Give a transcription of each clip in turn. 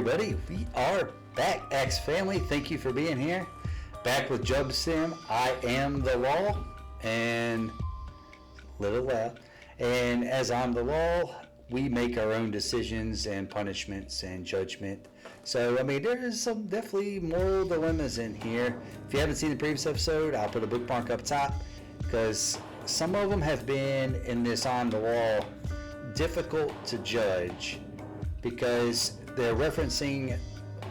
everybody. We are back, X family. Thank you for being here. Back with JudgeSim. I am the law, and little loud. And as I'm the law, we make our own decisions and punishments and judgment. So, I mean, there is some definitely moral dilemmas in here. If you haven't seen the previous episode, I'll put a bookmark up top because some of them have been in this I'm the law difficult to judge because they're referencing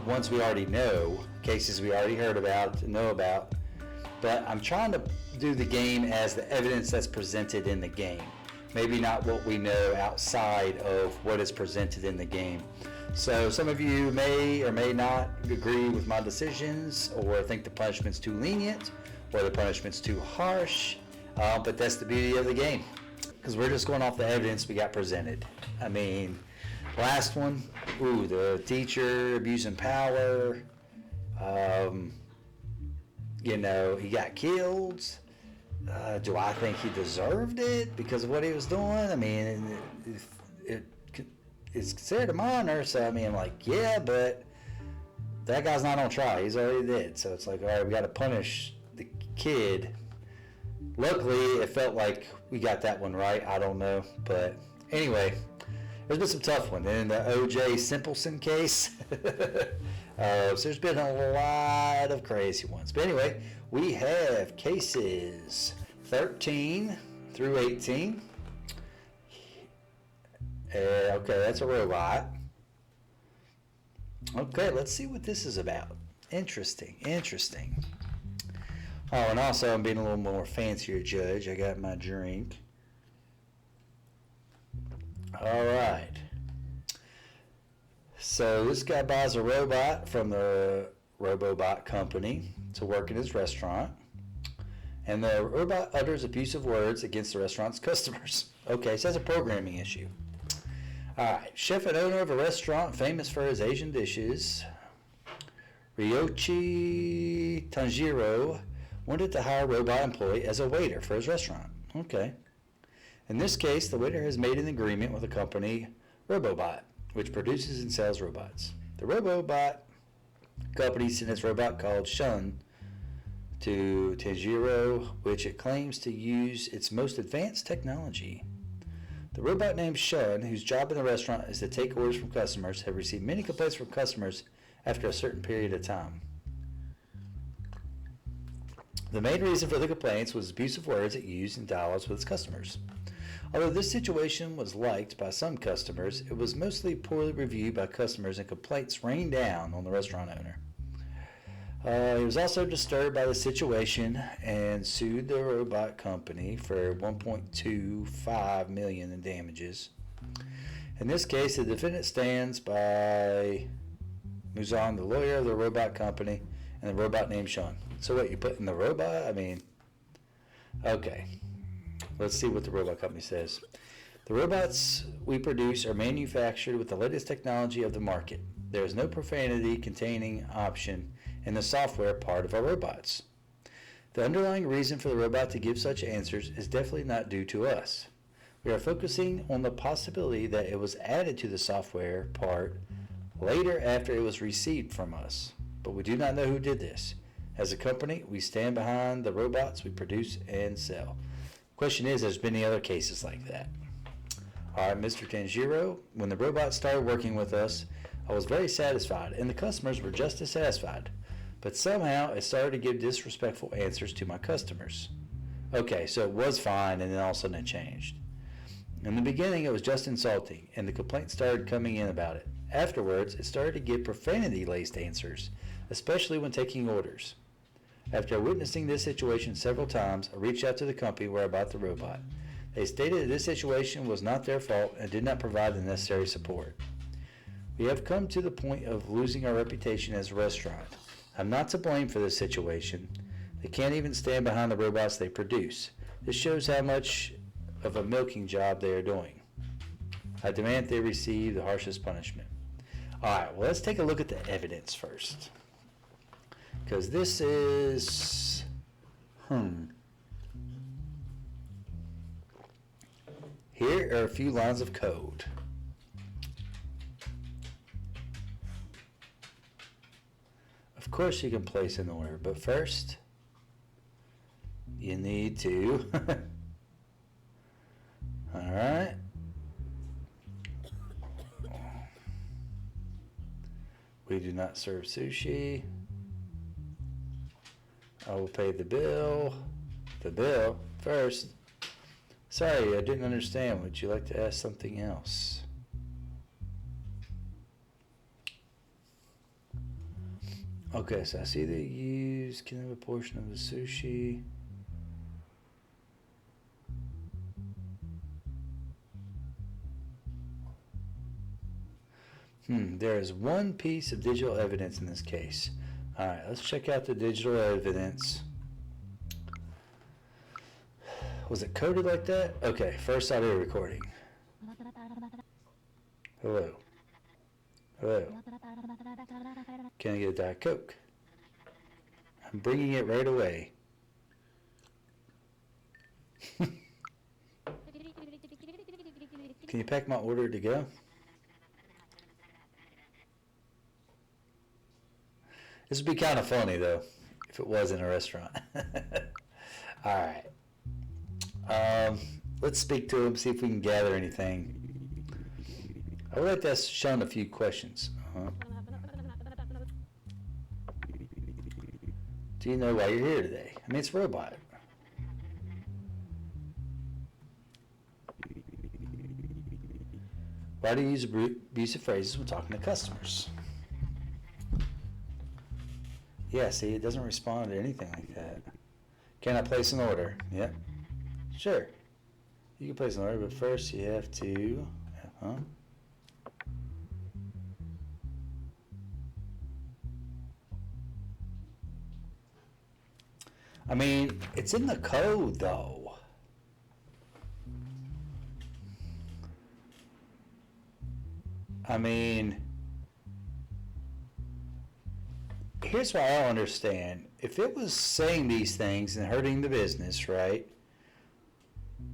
ones we already know, cases we already heard about, know about. But I'm trying to do the game as the evidence that's presented in the game. Maybe not what we know outside of what is presented in the game. So some of you may or may not agree with my decisions or think the punishment's too lenient or the punishment's too harsh. But that's the beauty of the game because we're just going off the evidence we got presented. I mean, last one, the teacher abusing power. He got killed. Do I think he deserved it because of what he was doing? I mean, it's considered a minor, so I mean, yeah, but that guy's not on trial. He's already dead. So it's like, all right, we got to punish the kid. Luckily, it felt like we got that one right. I don't know. But anyway, there's been some tough ones. In the O.J. Simpson case, so there's been a lot of crazy ones. But anyway, we have cases 13 through 18. Okay, that's a robot. Okay, let's see what this is about. Interesting. Oh, and also I'm being a little more fancier, Judge. I got my drink. All right. So this guy buys a robot from the Robobot company to work in his restaurant. And the robot utters abusive words against the restaurant's customers. Okay, so that's a programming issue. All right. Chef and owner of a restaurant famous for his Asian dishes, Ryoichi Tanjiro, wanted to hire a robot employee as a waiter for his restaurant. Okay. In this case, the waiter has made an agreement with the company Robobot, which produces and sells robots. The Robobot company sent its robot called Shun to Tanjiro, which it claims to use its most advanced technology. The robot named Shun, whose job in the restaurant is to take orders from customers, have received many complaints from customers after a certain period of time. The main reason for the complaints was abusive words it used in dialogues with its customers. Although this situation was liked by some customers, it was mostly poorly reviewed by customers and complaints rained down on the restaurant owner. He was also disturbed by the situation and sued the robot company for $1.25 million in damages. In this case, the defendant stands by Muzan, the lawyer of the robot company, and the robot named Sean. So what, you put in the robot? I mean, okay. Let's see what the robot company says. The robots we produce are manufactured with the latest technology of the market. There is no profanity containing option in the software part of our robots. The underlying reason for the robot to give such answers is definitely not due to us. We are focusing on the possibility that it was added to the software part later after it was received from us, but we do not know who did this. As a company, we stand behind the robots we produce and sell. Question is, there's been any other cases like that? All right, Mr. Tanjiro, when the robot started working with us, I was very satisfied, and the customers were just as satisfied. But somehow, it started to give disrespectful answers to my customers. Okay, so it was fine, and then all of a sudden it changed. In the beginning, it was just insulting, and the complaints started coming in about it. Afterwards, it started to give profanity-laced answers, especially when taking orders. After witnessing this situation several times, I reached out to the company where I bought the robot. They stated that this situation was not their fault and did not provide the necessary support. We have come to the point of losing our reputation as a restaurant. I'm not to blame for this situation. They can't even stand behind the robots they produce. This shows how much of a milking job they are doing. I demand they receive the harshest punishment. All right, well, let's take a look at the evidence first. Because this is, Here are a few lines of code. course you can place an order, but first you need to alright. We do not serve sushi. I will pay the bill. The bill first. Sorry, I didn't understand. Would you like to ask something else? Okay, so I see that you can have a portion of the sushi. There is one piece of digital evidence in this case. All right, let's check out the digital evidence. Was it coded like that? Okay, first audio recording. Hello. Hello. Can I get a Diet Coke? I'm bringing it right away. Can you pack my order to go? This would be kind of funny, though, if it was in a restaurant. All right. Let's speak to him, see if we can gather anything. I would like to ask Sean a few questions. Do you know why you're here today? I mean, it's a robot. Why do you use abusive phrases when talking to customers? Yeah, see, it doesn't respond to anything like that. Can I place an order? Yeah. Sure. You can place an order, but first you have to... I mean, it's in the code, though. I mean... Here's what I don't understand. If it was saying these things and hurting the business, right?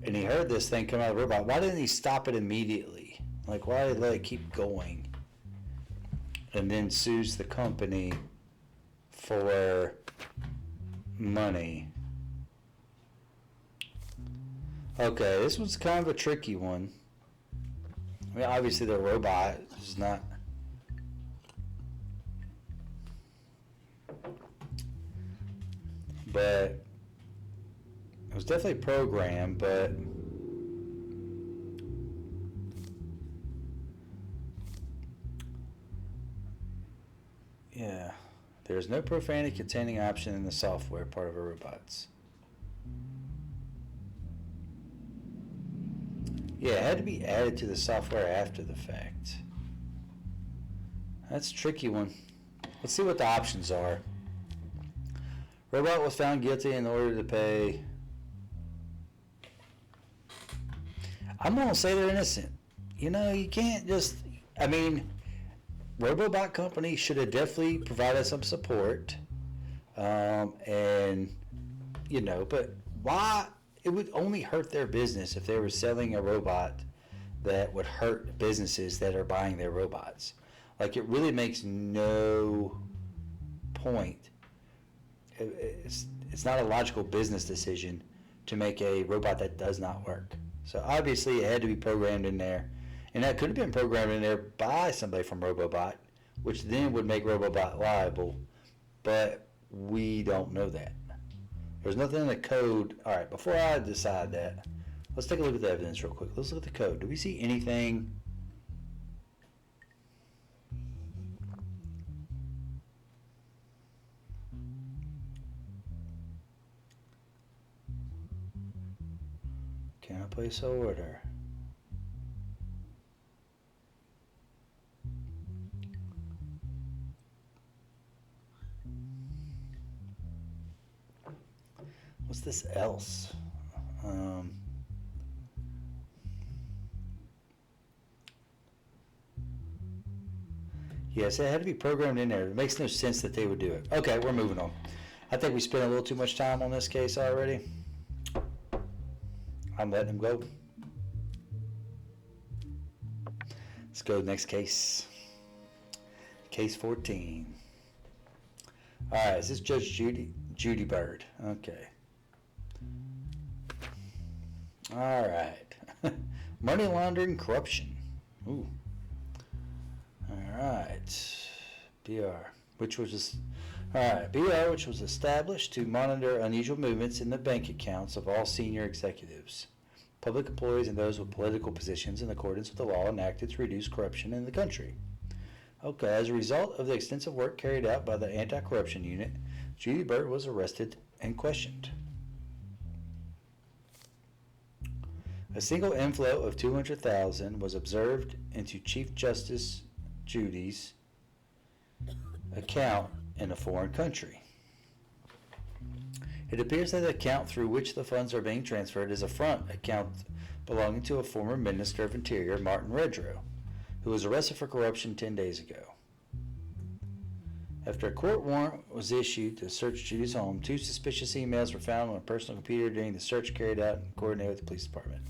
And he heard this thing come out of the robot, why didn't he stop it immediately? Like, why did he let it keep going? And then sues the company for money. Okay, this one's kind of a tricky one. I mean, obviously the robot is not... But it was definitely programmed, but yeah, there's no profanity containing option in the software part of a robots. Yeah, it had to be added to the software after the fact. That's a tricky one. Let's see what the options are. Robot was found guilty in order to pay. I'm going to say they're innocent. You know, you can't just, I mean, Robobot company should have definitely provided some support. And, you know, but why? It would only hurt their business if they were selling a robot that would hurt businesses that are buying their robots. Like, it really makes no point. It's not a logical business decision to make a robot that does not work. So obviously it had to be programmed in there, and that could have been programmed in there by somebody from Robobot, which then would make Robobot liable, but we don't know that. There's nothing in the code. All right, before I decide that, let's take a look at the evidence real quick. Let's look at the code. Do we see anything? Can I place an order? What's this else? Yes, it had to be programmed in there. It makes no sense that they would do it. Okay, we're moving on. I think we spent a little too much time on this case already. I'm letting him go. Let's go next case. Case 14. All right, is this Judge Judy Byrd? Okay. All right. Money laundering, corruption. Ooh. All right. BR, which was BR, which was established to monitor unusual movements in the bank accounts of all senior executives, public employees, and those with political positions in accordance with the law enacted to reduce corruption in the country. Okay, as a result of the extensive work carried out by the Anti-Corruption Unit, Judy Byrd was arrested and questioned. A single inflow of $200,000 was observed into Chief Justice Judy's account in a foreign country. It appears that the account through which the funds are being transferred is a front account belonging to a former Minister of Interior, Martin Redrow, who was arrested for corruption 10 days ago. After a court warrant was issued to search Judy's home, 2 suspicious emails were found on a personal computer during the search carried out and coordinated with the police department.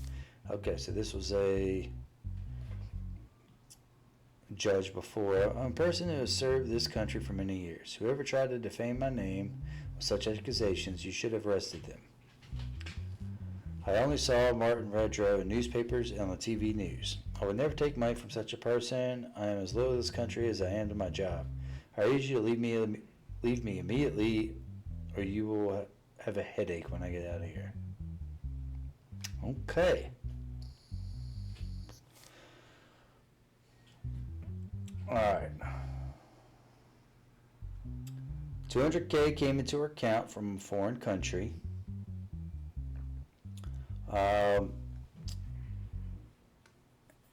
Okay, so this was a judge before. A person who has served this country for many years. Whoever tried to defame my name with such accusations, you should have arrested them. I only saw Martin Redrow in newspapers and on the TV news. I would never take money from such a person. I am as loyal to this country as I am to my job. I urge you to leave me immediately, or you will have a headache when I get out of here. Okay. All right. $200K came into her account from a foreign country.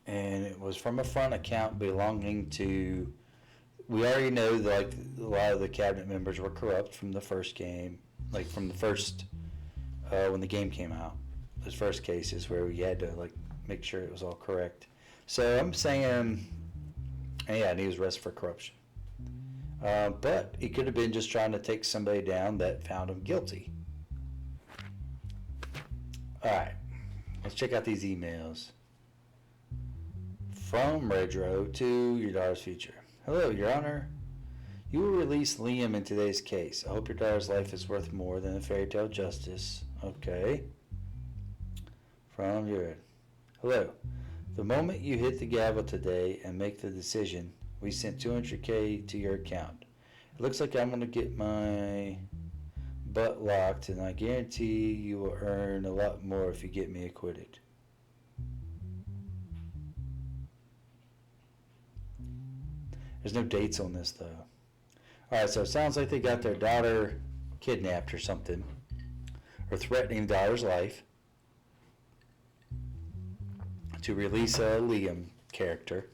And it was from a front account belonging to, we already know that like a lot of the cabinet members were corrupt from the first game, like from the first, when the game came out, those first cases where we had to like make sure it was all correct. So I'm saying, yeah, and he was arrested for corruption. But he could have been just trying to take somebody down that found him guilty. All right, let's check out these emails. From Redrow to your daughter's future. Hello, Your Honor. You will release Liam in today's case. I hope your daughter's life is worth more than a fairy tale justice. Okay. From Byrd. Hello. The moment you hit the gavel today and make the decision, we sent $200K to your account. It looks like I'm going to get my butt locked, and I guarantee you will earn a lot more if you get me acquitted. There's no dates on this, though. All right, so it sounds like they got their daughter kidnapped or something, or threatening the daughter's life to release a Liam character.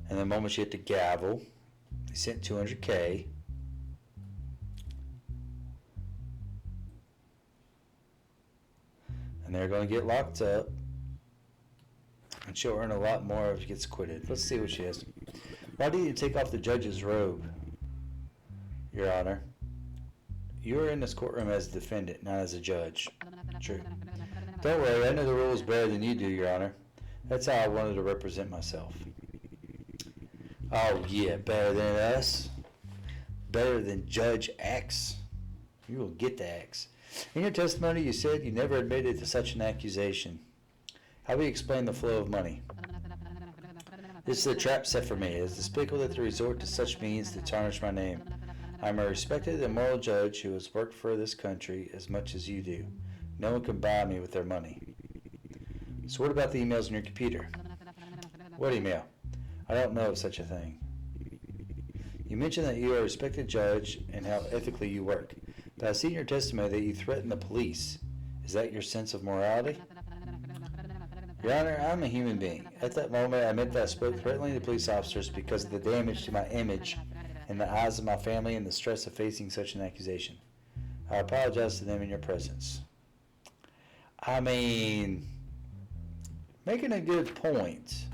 And the moment she hit the gavel, they sent $200K. And they're going to get locked up. And she'll earn a lot more if she gets acquitted. Let's see what she has. Why did you take off the judge's robe, Your Honor? You are in this courtroom as a defendant, not as a judge. True. Don't worry, I know the rules better than you do, Your Honor. That's how I wanted to represent myself. Oh, yeah, better than us. Better than Judge X. You will get the X. In your testimony, you said you never admitted to such an accusation. How will you explain the flow of money? This is a trap set for me. It is despicable that they resort to such means to tarnish my name. I am a respected and moral judge who has worked for this country as much as you do. No one can buy me with their money. So what about the emails on your computer? What email? I don't know of such a thing. You mentioned that you are a respected judge and how ethically you work. But I've seen your testimony that you threaten the police. Is that your sense of morality? Your Honor, I'm a human being. At that moment, I meant that I spoke threateningly to police officers because of the damage to my image in the eyes of my family and the stress of facing such an accusation. I apologize to them in your presence. I mean, making a good point.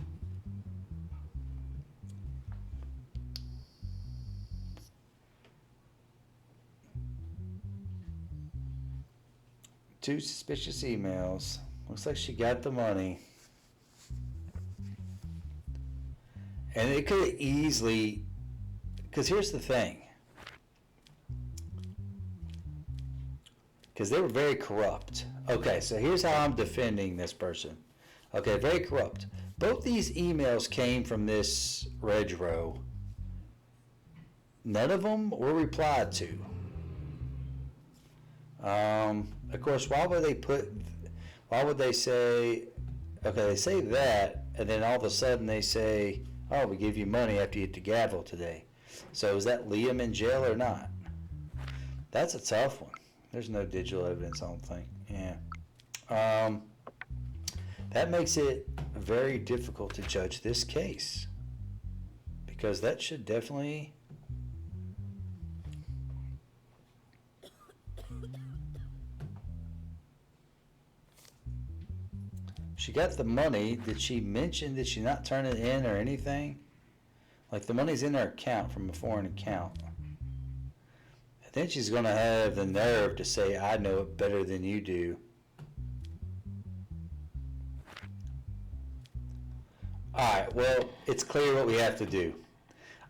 Two suspicious emails. Looks like she got the money. And it could have easily, because here's the thing. because they were very corrupt. Okay, so here's how I'm defending this person. Okay, very corrupt. Both these emails came from this Redrow. None of them were replied to. Of course, why would they say, okay, they say that, and then all of a sudden they say, oh, we give you money after you hit the gavel today. So is that Liam in jail or not? That's a tough one. There's no digital evidence, I don't think. Yeah. That makes it very difficult to judge this case, because that should definitely... She got the money. Did she mention, did she not turn it in or anything? Like, the money's in her account from a foreign account. And then she's going to have the nerve to say, I know it better than you do. Alright, well, it's clear what we have to do.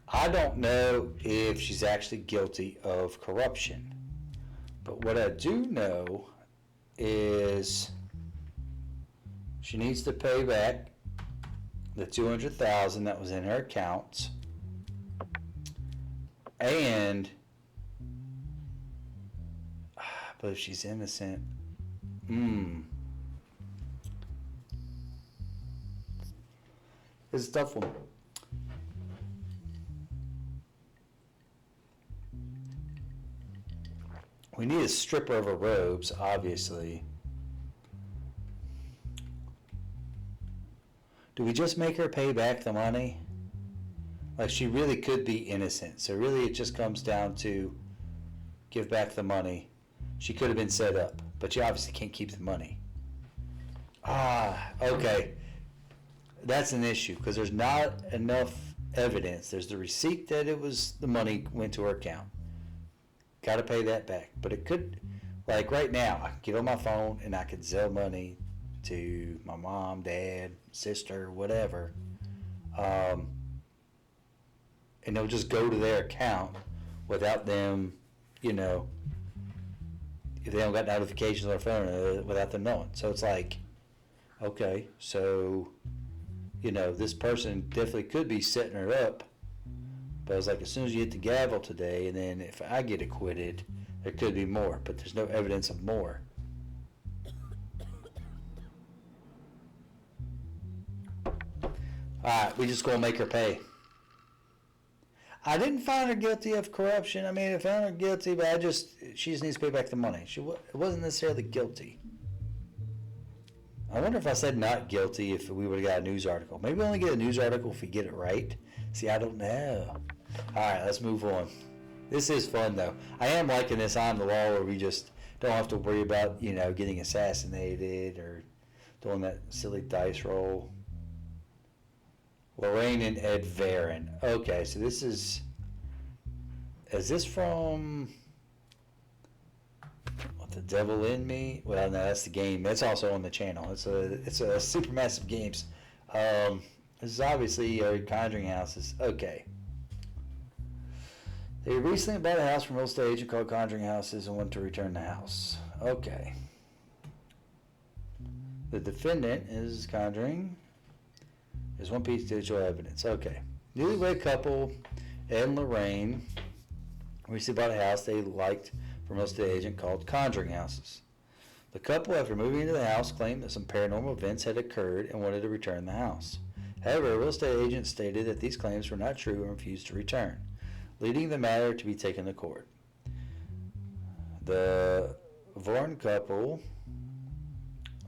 I don't know if she's actually guilty of corruption. But what I do know is... she needs to pay back the $200,000 that was in her accounts, and but if she's innocent, it's a tough one. We need to strip her of her robes, obviously. Do we just make her pay back the money? Like, she really could be innocent. So really it just comes down to give back the money. She could have been set up, but she obviously can't keep the money. Okay. That's an issue because there's not enough evidence. There's the receipt that it was the money went to her account. Got to pay that back. But it could, like right now, I can get on my phone and I could Zelle money to my mom, dad, sister, whatever, and they'll just go to their account without them, if they don't got notifications on their phone, without them knowing. So it's like, okay, so, this person definitely could be setting her up, but it's like as soon as you hit the gavel today, and then if I get acquitted, there could be more, but there's no evidence of more. Alright, we just gonna make her pay. I didn't find her guilty of corruption. I mean, I found her guilty, but she just needs to pay back the money. It wasn't necessarily guilty. I wonder if I said not guilty if we would have got a news article. Maybe we only get a news article if we get it right. See, I don't know. Alright, let's move on. This is fun, though. I am liking this on the law where we just don't have to worry about, getting assassinated or doing that silly dice roll. Lorraine and Ed Varren. Okay, so this is this from What the Devil in Me? Well, no, that's the game. That's also on the channel. It's a Supermassive Games. This is obviously Conjuring Houses. Okay. They recently bought a house from a real estate agent called Conjuring Houses and want to return the house. Okay. The defendant is Conjuring. There's one piece of digital evidence. Okay. Newlywed couple, Ed and Lorraine, recently bought a house they liked from a real estate agent called Conjuring Houses. The couple, after moving into the house, claimed that some paranormal events had occurred and wanted to return the house. However, a real estate agent stated that these claims were not true and refused to return, leading the matter to be taken to court. The Varren couple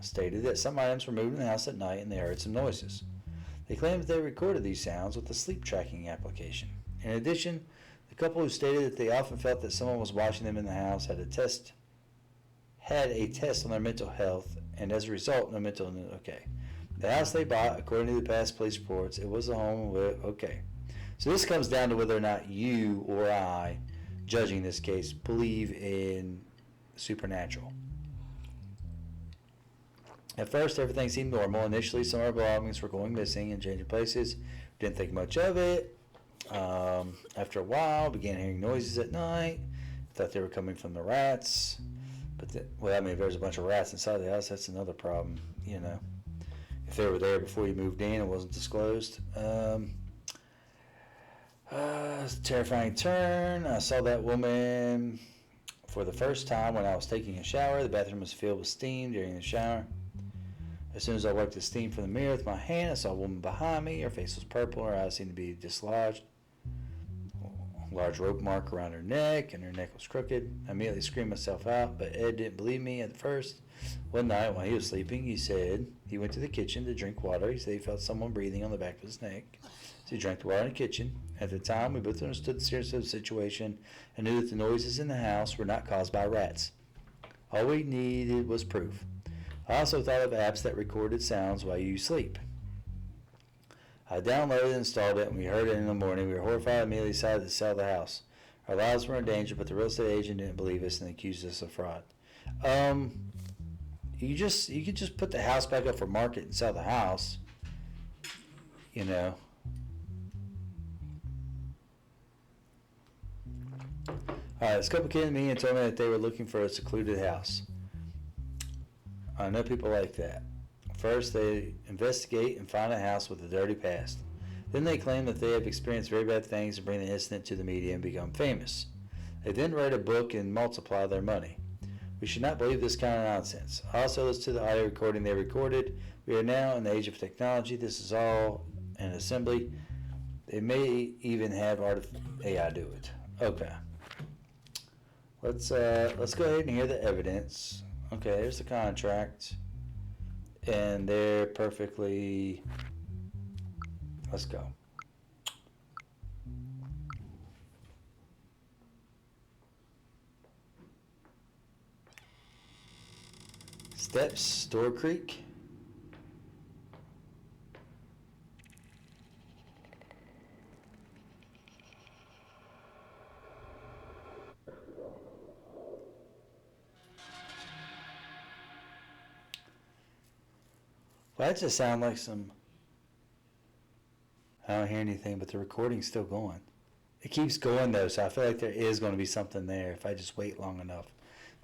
stated that some items were moved in the house at night and they heard some noises. They claimed that they recorded these sounds with a sleep tracking application. In addition, the couple who stated that they often felt that someone was watching them in the house had a test on their mental health, and as a result, no mental illness. Okay. The house they bought, according to the past police reports, it was a home with, okay. So this comes down to whether or not you or I, judging this case, believe in supernatural. At first, everything seemed normal. Initially, some of our belongings were going missing and changing places. We didn't think much of it. After a while, began hearing noises at night. Thought they were coming from the rats. But if there's a bunch of rats inside the house, that's another problem. If they were there before you moved in, it wasn't disclosed. It's a terrifying turn. I saw that woman for the first time when I was taking a shower. The bathroom was filled with steam during the shower. As soon as I wiped the steam from the mirror with my hand, I saw a woman behind me. Her face was purple. Her eyes seemed to be dislodged. A large rope mark around her neck, and her neck was crooked. I immediately screamed myself out, but Ed didn't believe me at first. One night while he was sleeping, he said he went to the kitchen to drink water. He said he felt someone breathing on the back of his neck. So he drank the water in the kitchen. At the time, we both understood the seriousness of the situation and knew that the noises in the house were not caused by rats. All we needed was proof. I also thought of apps that recorded sounds while you sleep. I downloaded and installed it, and we heard it in the morning. We were horrified and immediately decided to sell the house. Our lives were in danger, but the real estate agent didn't believe us and accused us of fraud. You could just put the house back up for market and sell the house. This couple came to me and told me that they were looking for a secluded house. I know people like that. First, they investigate and find a house with a dirty past. Then they claim that they have experienced very bad things and bring the incident to the media and become famous. They then write a book and multiply their money. We should not believe this kind of nonsense. Also, listen to the audio recording they recorded. We are now in the age of technology. This is all an assembly. They may even have AI do it. Okay. Let's go ahead and hear the evidence. Okay, here's the contract. And they're perfectly... Let's go. Steps, Store Creek. Well, that just sounds like some... I don't hear anything, but the recording's still going. It keeps going, though, so I feel like there is going to be something there if I just wait long enough.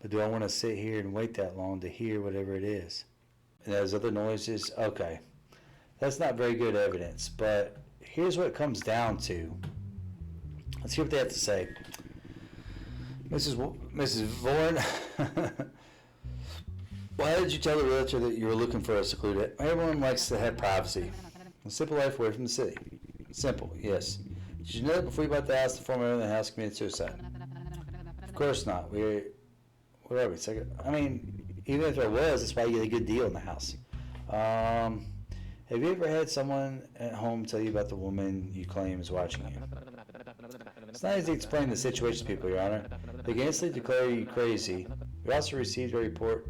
But do I want to sit here and wait that long to hear whatever it is? And those other noises? Okay. That's not very good evidence, but here's what it comes down to. Let's hear what they have to say. Mrs. Varren, why did you tell the realtor that you were looking for a secluded? Everyone likes to have privacy. A simple life away from the city. Simple, yes. Did you know that before you bought the house, the former owner of the house committed suicide? Of course not. Even if there was, that's why you get a good deal in the house. Have you ever had someone at home tell you about the woman you claim is watching you? It's not easy to explain the situation to people, Your Honor. They can instantly declare you crazy. We also received a report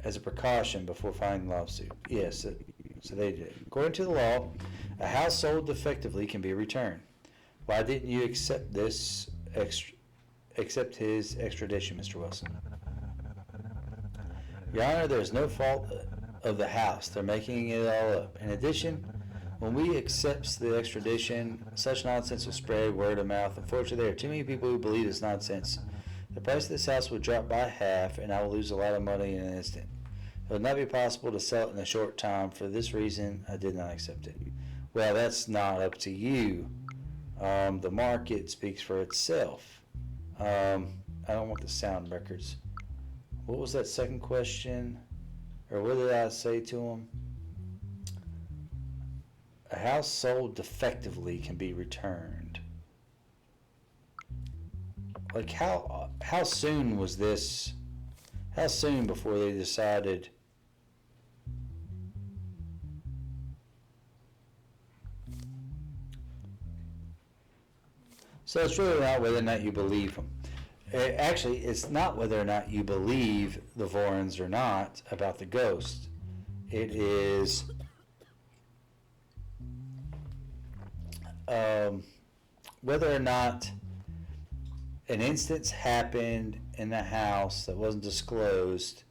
as a precaution before filing the lawsuit. Yes, so they did. According to the law, a house sold defectively can be returned. Why didn't you accept his extradition, Mr. Wilson? Your Honor, there's no fault of the house. They're making it all up. In addition, when we accept the extradition, such nonsense will spread word of mouth. Unfortunately, there are too many people who believe this nonsense. The price of this house will drop by half, and I will lose a lot of money in an instant. It would not be possible to sell it in a short time. For this reason, I did not accept it. Well, that's not up to you. The market speaks for itself. I don't want the sound records. What was that second question? Or what did I say to him? A house sold defectively can be returned. Like how soon was this? How soon before they decided? So it's really not whether or not you believe them. Actually, it's not whether or not you believe the Varrens or not about the ghost. It is whether or not an instance happened in the house that wasn't disclosed.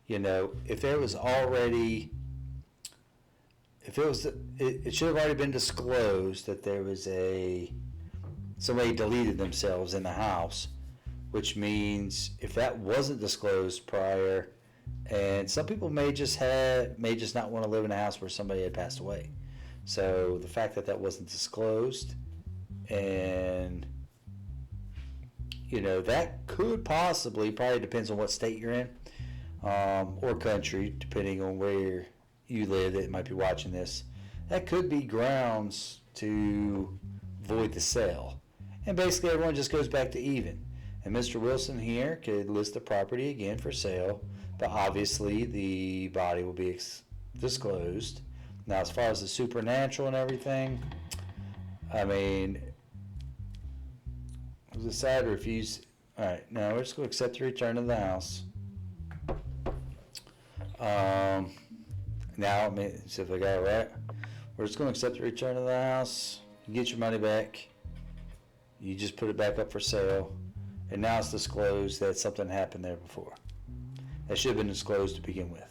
If there was already, it should have already been disclosed that there was somebody deleted themselves in the house. which means if that wasn't disclosed prior, and some people may just not want to live in a house where somebody had passed away. So the fact that wasn't disclosed, and that could probably depends on what state you're in, or country, depending on where you live that might be watching this. That could be grounds to void the sale. And basically everyone just goes back to even. And Mr. Wilson here could list the property again for sale, but obviously the body will be disclosed. Now, as far as the supernatural and everything, I mean, decide to refuse. All right, now we're just going to accept the return of the house. Now, see if I got it right. We're just going to accept the return of the house. You get your money back. You just put it back up for sale. And now it's disclosed that something happened there before. That should have been disclosed to begin with.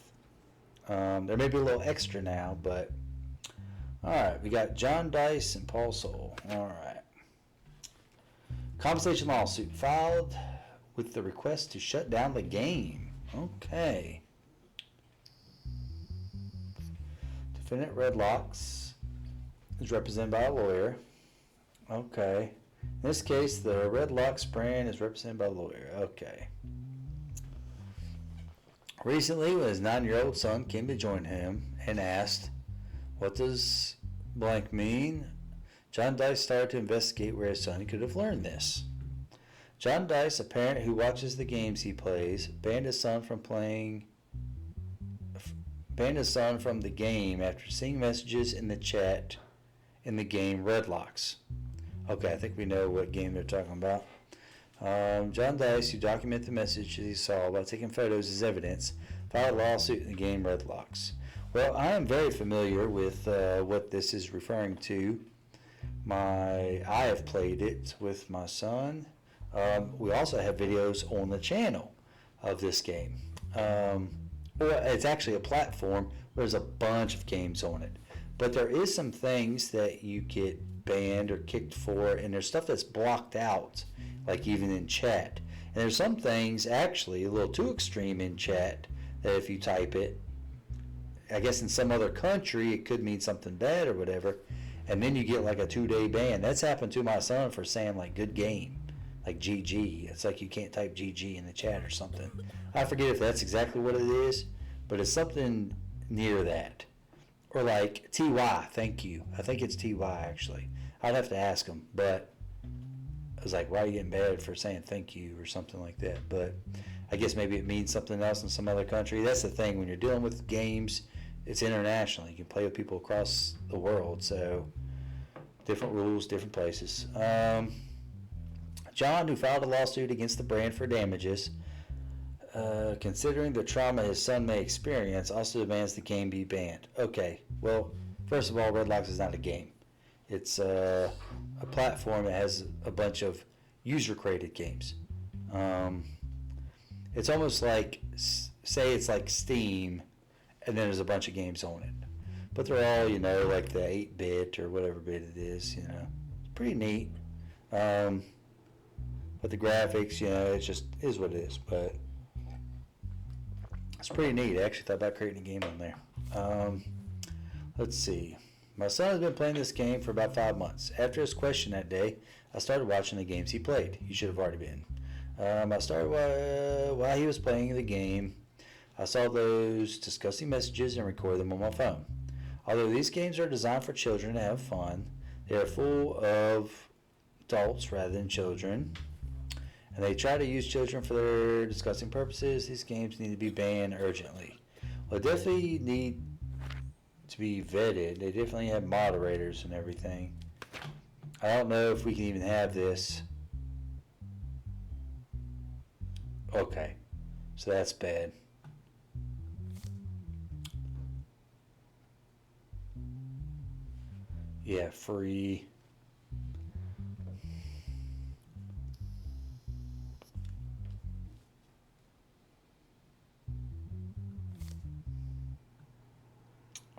There may be a little extra now, but... Alright, we got John Dice and Paul Soul. Alright. Compensation lawsuit filed with the request to shut down the game. Okay. Defendant Redlox is represented by a lawyer. Okay. In this case, the Redlox brand is represented by a lawyer. Okay. Recently, when his 9-year-old son came to join him and asked, "What does blank mean?" John Dice started to investigate where his son could have learned this. John Dice, a parent who watches the games he plays, banned his son from the game after seeing messages in the chat in the game Redlox. Okay, I think we know what game they're talking about. John Dice, who documented the messages he saw by taking photos as evidence, filed a lawsuit in the game Redlox. Well, I am very familiar with what this is referring to. I have played it with my son. We also have videos on the channel of this game. It's actually a platform where there's a bunch of games on it. But there is some things that you get banned or kicked for, and there's stuff that's blocked out, like even in chat. And there's some things actually a little too extreme in chat that if you type it, I guess in some other country it could mean something bad or whatever, and then you get like a 2-day ban. That's happened to my son for saying like good game, like GG. It's like you can't type GG in the chat or something. I forget if that's exactly what it is, but it's something near that. Or like TY, thank you. I think it's TY actually. I'd have to ask him, but I was like, why are you getting bad for saying thank you or something like that? But I guess maybe it means something else in some other country. That's the thing. When you're dealing with games, it's international. You can play with people across the world, so different rules, different places. John, who filed a lawsuit against the brand for damages, considering the trauma his son may experience, also demands the game be banned. Okay, well, first of all, Redlox is not a game. It's a platform that has a bunch of user-created games. It's almost like, say it's like Steam, and then there's a bunch of games on it. But they're all, like the 8-bit or whatever bit it is, It's pretty neat. But the graphics, it just is what it is. But it's pretty neat. I actually thought about creating a game on there. Let's see. My son has been playing this game for about 5 months. After his question that day, I started watching the games he played. He should have already been. I started while he was playing the game. I saw those disgusting messages and recorded them on my phone. Although these games are designed for children to have fun, they are full of adults rather than children. And they try to use children for their disgusting purposes. These games need to be banned urgently. Well, they definitely need to be vetted. They definitely have moderators and everything. I don't know if we can even have this. Okay, so that's bad. Yeah, free.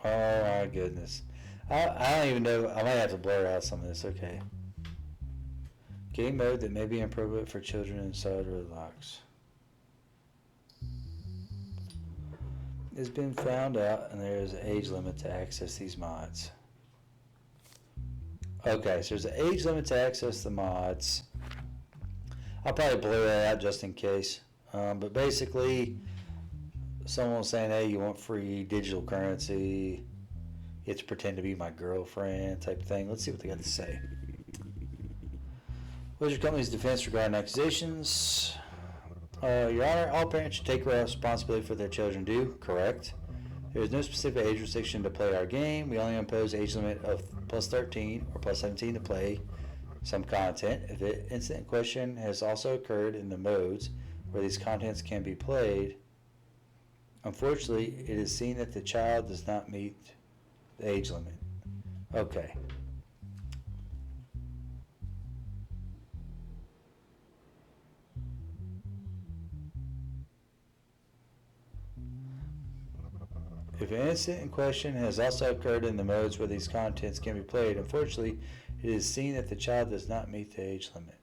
Oh my goodness. I don't even know. I might have to blur out some of this. Okay. Game mode that may be inappropriate for children inside Redlox. It's been found out, and there is an age limit to access these mods. Okay, so there's an age limit to access the mods. I'll probably blur that out just in case. But basically, someone was saying, hey, you want free digital currency? You have to pretend to be my girlfriend type of thing. Let's see what they got to say. What is your company's defense regarding accusations? Your Honor, all parents should take responsibility for their children do. Correct. There is no specific age restriction to play our game. We only impose age limit of plus 13 or plus 17 to play some content. If the incident in question has also occurred in the modes where these contents can be played, unfortunately, it is seen that the child does not meet the age limit. Okay. If an incident in question has also occurred in the modes where these contents can be played, unfortunately, it is seen that the child does not meet the age limit.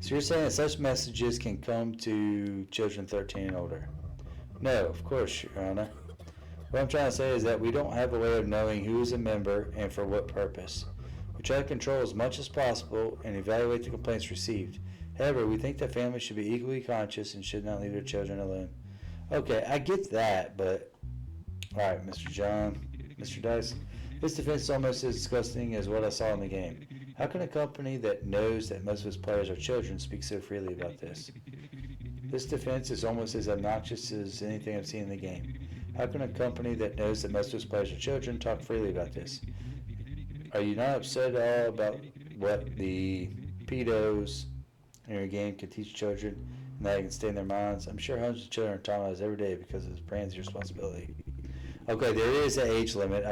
So you're saying that such messages can come to children 13 and older? No, of course, Your Honor. What I'm trying to say is that we don't have a way of knowing who is a member and for what purpose. We try to control as much as possible and evaluate the complaints received. However, we think that families should be equally conscious and should not leave their children alone. Okay, I get that, but... Alright, Mr. John, Mr. Dyson. This defense is almost as disgusting as what I saw in the game. How can a company that knows that most of its players are children speak so freely about this? This defense is almost as obnoxious as anything I've seen in the game. How can a company that knows that most of its players are children talk freely about this? Are you not upset at all about what the pedos in your game can teach children and that it can stay in their minds? I'm sure hundreds of children are traumatized every day because of this brand's responsibility. Okay, there is an age limit.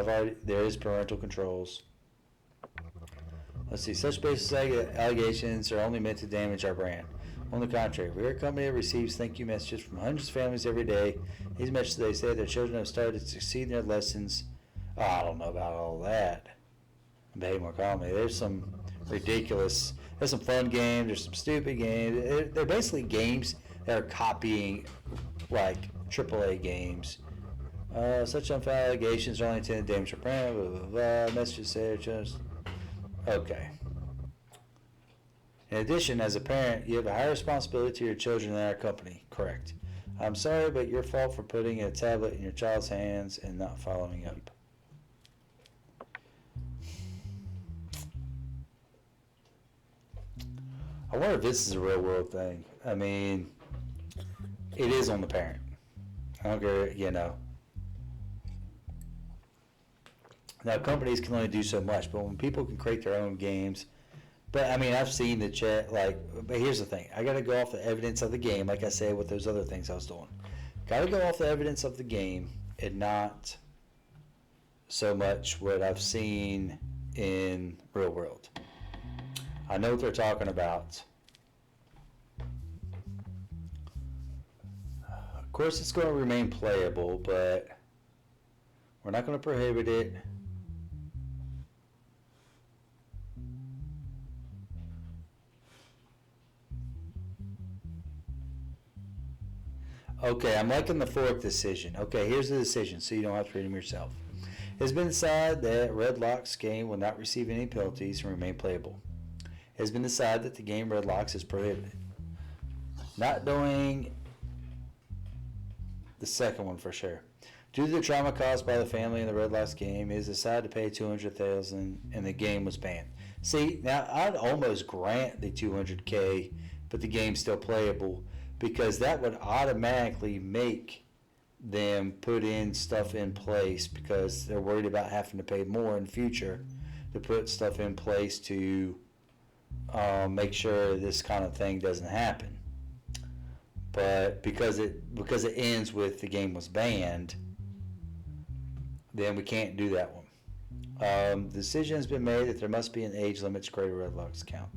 There is parental controls. Let's see. Such baseless allegations are only meant to damage our brand. On the contrary, we are a company that receives thank you messages from hundreds of families every day. These messages, they say their children have started to succeed in their lessons. Oh, I don't know about all that. Behave more calmly. There's some ridiculous, there's some fun games, there's some stupid games. They're basically games that are copying like AAA games. Such unfounded allegations are only intended to damage your brand. Blah, blah, blah. Messages say just okay. In addition, as a parent, you have a high responsibility to your children in our company. Correct. I'm sorry, but your fault for putting a tablet in your child's hands and not following up. I wonder if this is a real world thing. I mean, it is on the parent. I don't care, you know. Now, companies can only do so much, but when people can create their own games, but I mean, I've seen the chat, like, but here's the thing. I got to go off the evidence of the game, like I said with those other things I was doing. Got to go off the evidence of the game and not so much what I've seen in real world. I know what they're talking about. Of course, it's going to remain playable, but we're not going to prohibit it. Okay, I'm liking the fourth decision. Okay, here's the decision, so you don't have to read them yourself. It has been decided that Redlox game will not receive any penalties and remain playable. It has been decided that the game Redlox is prohibited. Not doing the second one for sure. Due to the trauma caused by the family in the Redlox game, it is decided to pay $200,000 and the game was banned. See, now I'd almost grant the $200K, but the game's still playable, because that would automatically make them put in stuff in place because they're worried about having to pay more in the future to put stuff in place to make sure this kind of thing doesn't happen. But because it ends with the game was banned, then we can't do that one. The decision has been made that there must be an age limit to create a Redlox account.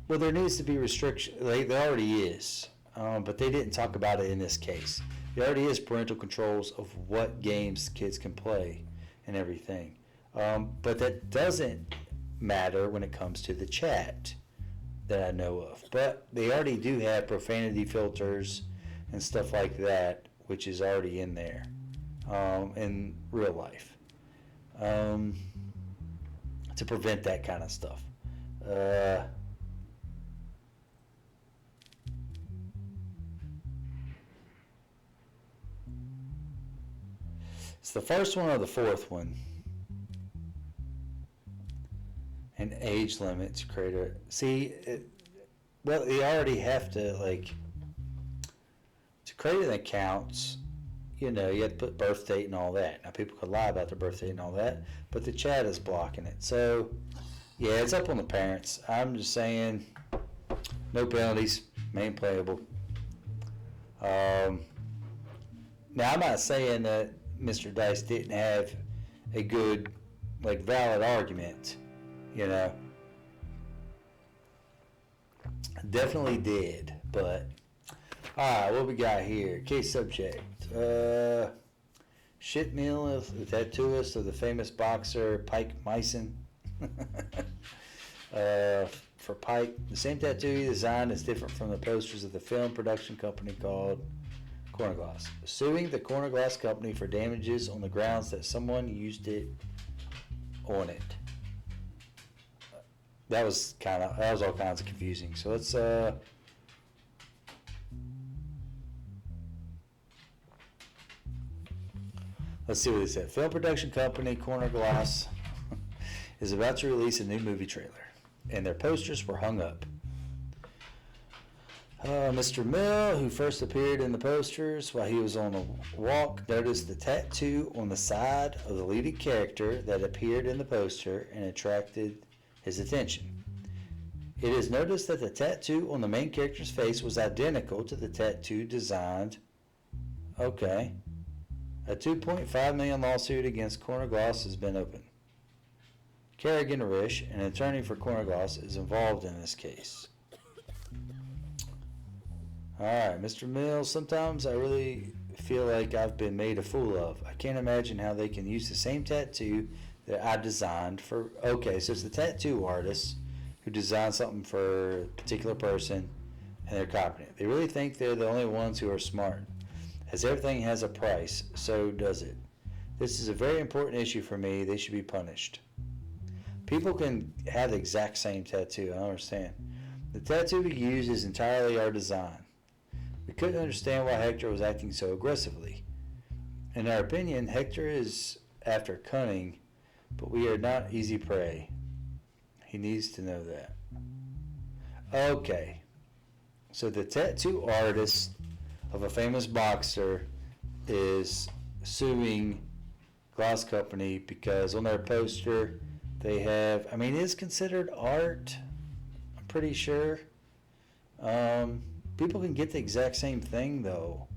Well, there needs to be restriction. There already is, but they didn't talk about it in this case. There already is parental controls of what games kids can play and everything. But that doesn't matter when it comes to the chat that I know of. But they already do have profanity filters and stuff like that, which is already in there in real life to prevent that kind of stuff. It's the first one or the fourth one. And age limit to create a... See, well, you already have to, like... To create an account, you know, you have to put birth date and all that. Now, people could lie about their birth date and all that, but the chat is blocking it. So, yeah, it's up on the parents. I'm just saying, no penalties, main playable. Now, I'm not saying that Mr. Dice didn't have a good, like, valid argument, you know. Definitely did, but... Alright, what we got here? Case subject. Shit meal of the tattooist of the famous boxer Pyke Myson. For Pyke, the same tattoo he designed is different from the posters of the film production company called Corner Glass, suing the Corner Glass company for damages on the grounds that someone used it on it. That was all kinds of confusing. So let's see what it said. Film production company Corner Glass is about to release a new movie trailer, and their posters were hung up. Mr. Mill, who first appeared in the posters while he was on a walk, noticed the tattoo on the side of the leading character that appeared in the poster and attracted his attention. It is noticed that the tattoo on the main character's face was identical to the tattoo designed. Okay. A $2.5 million lawsuit against Corner Glass has been opened. Kerrigan Risch, an attorney for Corner Glass, is involved in this case. Alright, Mr. Mills, sometimes I really feel like I've been made a fool of. I can't imagine how they can use the same tattoo that I designed for... Okay, so it's the tattoo artist who designed something for a particular person, and they're copying it. They really think they're the only ones who are smart. As everything has a price, so does it. This is a very important issue for me. They should be punished. People can have the exact same tattoo. I don't understand. The tattoo we use is entirely our design. We couldn't understand why Hector was acting so aggressively. In our opinion, Hector is after cunning, but we are not easy prey. He needs to know that. Okay. So the tattoo artist of a famous boxer is suing Glass Company because on their poster they have, I mean, it's considered art, I'm pretty sure. People can get the exact same thing though.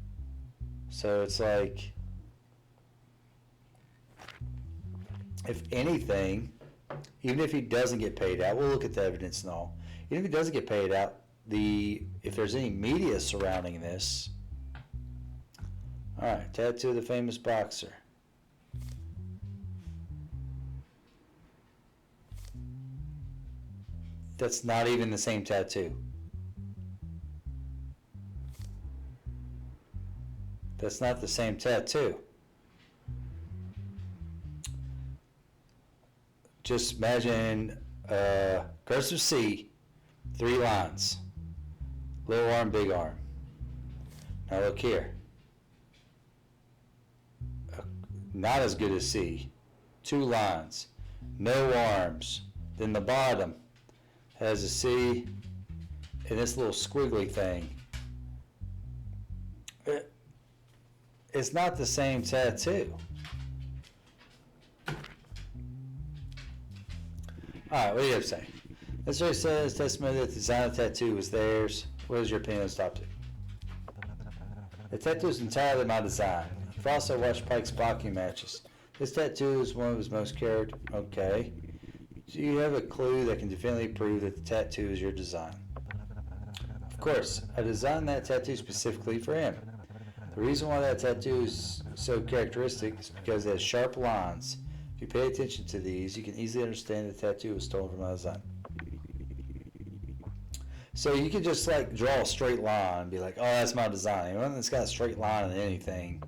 So it's like, if anything, even if he doesn't get paid out, we'll look at the evidence and all. Even if he doesn't get paid out, if there's any media surrounding this, all right, tattoo of the famous boxer. That's not even the same tattoo. That's not the same tattoo. Just imagine cursive C, 3 lines. Little arm, big arm. Now look here. Not as good as C. 2 lines. No arms. Then the bottom has a C and this little squiggly thing. It's not the same tattoo. Alright, what do you have to say? This already says testimony that the design of the tattoo was theirs. What is your opinion on this topic? The tattoo is entirely my design. I've also watched Pyke's boxing matches. This tattoo is one of his most cared. Okay. Do you have a clue that can definitively prove that the tattoo is your design? Of course, I designed that tattoo specifically for him. The reason why that tattoo is so characteristic is because it has sharp lines, If you pay attention to these, you can easily understand the tattoo was stolen from my design. So you can just like draw a straight line and be like, oh, that's my design. Anyone that's got a straight line in anything.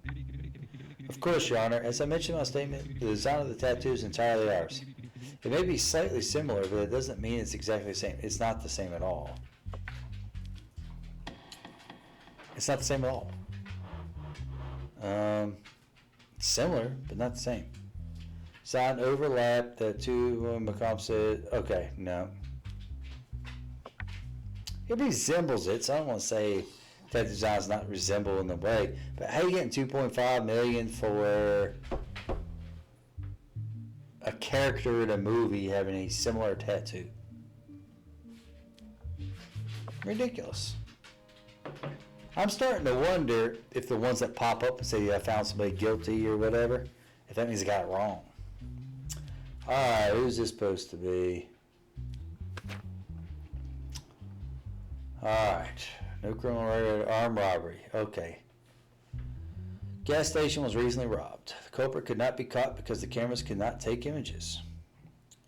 Of course, Your Honor, as I mentioned in my statement, the design of the tattoo is entirely ours. It may be slightly similar, but it doesn't mean it's exactly the same. It's not the same at all. It's not the same at all. It's similar, but not the same. Sign overlap that two McComb said, okay, no. It resembles it, so I don't want to say that design's not resemble in the way, but how you getting $2.5 million for a character in a movie having a similar tattoo? Ridiculous. I'm starting to wonder if the ones that pop up and say I found somebody guilty or whatever, if that means I got it wrong. Alright, who's this supposed to be? Alright, no criminal record, armed robbery. Okay. Gas station was recently robbed. The culprit could not be caught because the cameras could not take images.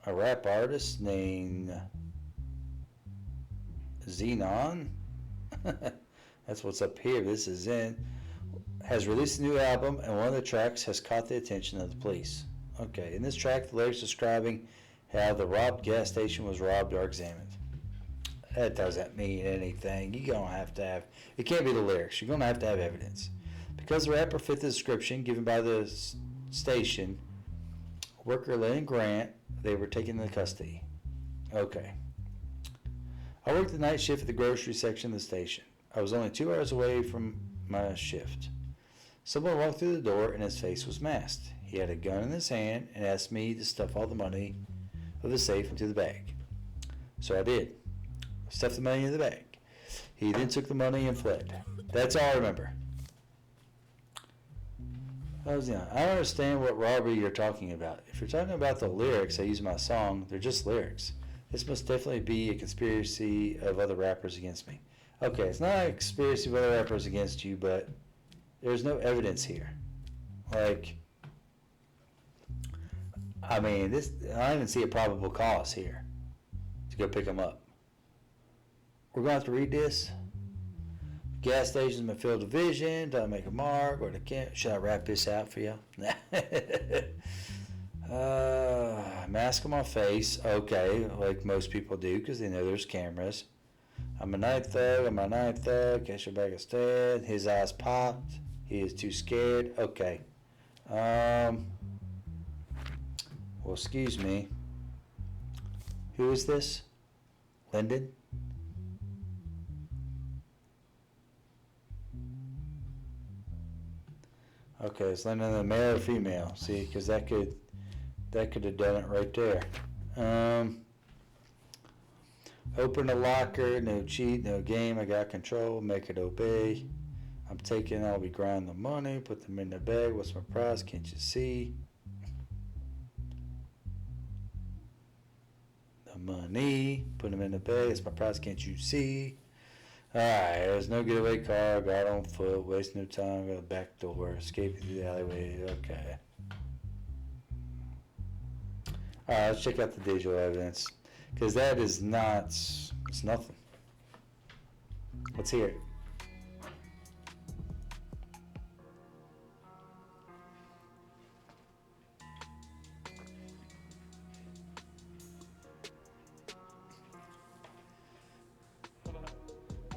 A rap artist named Xenon, that's what's up here, this is in, has released a new album, and one of the tracks has caught the attention of the police. Okay, in this track, the lyrics describing how the robbed gas station was robbed are examined. That doesn't mean anything. You're going to have, it can't be the lyrics. You're going to have evidence. Because the rapper fit the description given by the station worker Lynn Grant, they were taken into custody. Okay. I worked the night shift at the grocery section of the station. I was only 2 hours away from my shift. Someone walked through the door and his face was masked. He had a gun in his hand and asked me to stuff all the money of the safe into the bag. So I did. Stuffed the money in the bag. He then took the money and fled. That's all I remember. I don't understand what robbery you're talking about. If you're talking about the lyrics I use in my song, they're just lyrics. This must definitely be a conspiracy of other rappers against me. Okay, it's not a conspiracy of other rappers against you, but there's no evidence here. Like, I mean, I don't even see a probable cause here to go pick them up. We're going to have to read this. Gas stations in my field of vision. Do I make a mark? Or should I wrap this out for you? Mask on my face. Okay, like most people do because they know there's cameras. I'm a night thug. Catch your bag instead. His eyes popped. He is too scared. Okay. Well, excuse me. Who is this? Lyndon? Okay, it's Lyndon, the male or female. See, because that could have done it right there. Open the locker, no cheat, no game. I got control, make it obey. I'm taking, I'll be grinding the money, put them in the bag. What's my price? Can't you see? The money, put them in the bag. It's my price. Can't you see? Alright, there's no getaway car, got on foot, wasting no time, got a back door, escaping through the alleyway. Okay. Alright, let's check out the digital evidence. Because that is not, it's nothing. Let's hear it.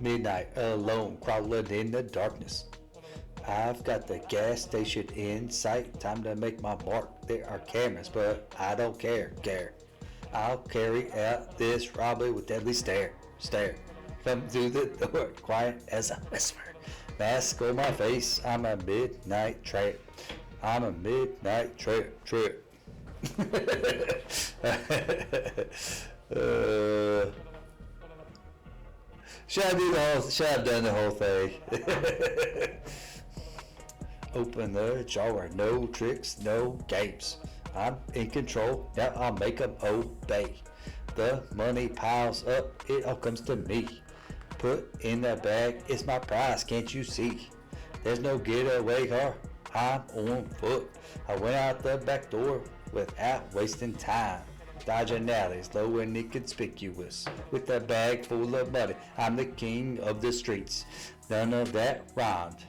Midnight, alone, crawling in the darkness. I've got the gas station in sight. Time to make my mark. There are cameras, but I don't care. I'll carry out this robbery with deadly stare. Come through the door, quiet as a whisper. Mask on my face. I'm a midnight trap. Should I have done the whole thing? Open the drawer, no tricks, no games. I'm in control, now I'll make them obey. The money piles up, it all comes to me. Put in the bag, it's my prize, can't you see? There's no getaway car, I'm on foot. I went out the back door, without wasting time. Dodging alleys, low and inconspicuous, with a bag full of money. I'm the king of the streets. None of that rhymed.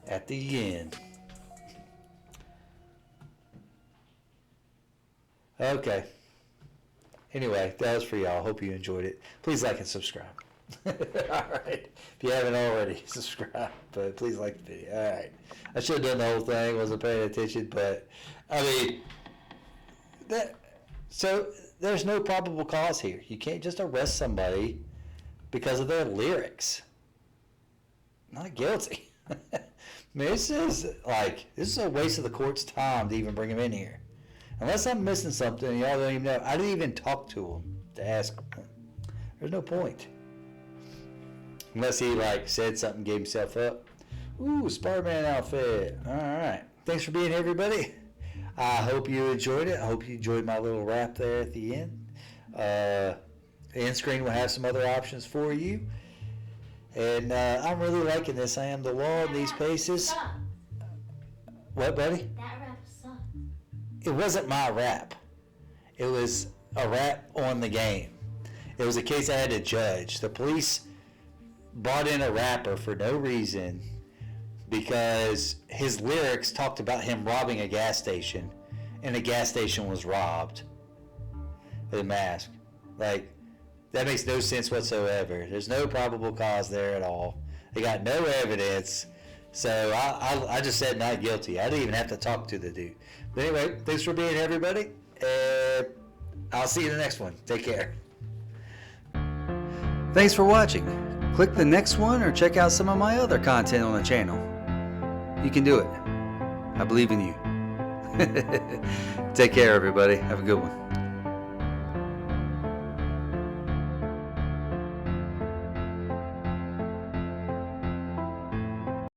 At the end. Okay. Anyway, that was for y'all. Hope you enjoyed it. Please like and subscribe. Alright. If you haven't already, subscribe. But please like the video. Alright. I should have done the whole thing. Wasn't paying attention. But, I mean, so there's no probable cause here. You can't just arrest somebody because of their lyrics. Not guilty. I mean, this is a waste of the court's time to even bring him in here. Unless I'm missing something, y'all don't even know. I didn't even talk to him to ask him. There's no point. Unless he said something, gave himself up. Ooh, Spider-Man outfit. All right. Thanks for being here, everybody. I hope you enjoyed it. I hope you enjoyed my little rap there at the end. The end screen will have some other options for you. And I'm really liking this. I am the law in these paces. What, buddy? That rap sucked. It wasn't my rap. It was a rap on the game. It was a case I had to judge. The police brought in a rapper for no reason because his lyrics talked about him robbing a gas station, and the gas station was robbed with a mask. That makes no sense whatsoever. There's no probable cause there at all. They got no evidence. So I just said not guilty. I didn't even have to talk to the dude. But anyway, thanks for being here, everybody. And I'll see you in the next one. Take care. Thanks for watching. Click the next one or check out some of my other content on the channel. You can do it. I believe in you. Take care, everybody. Have a good one.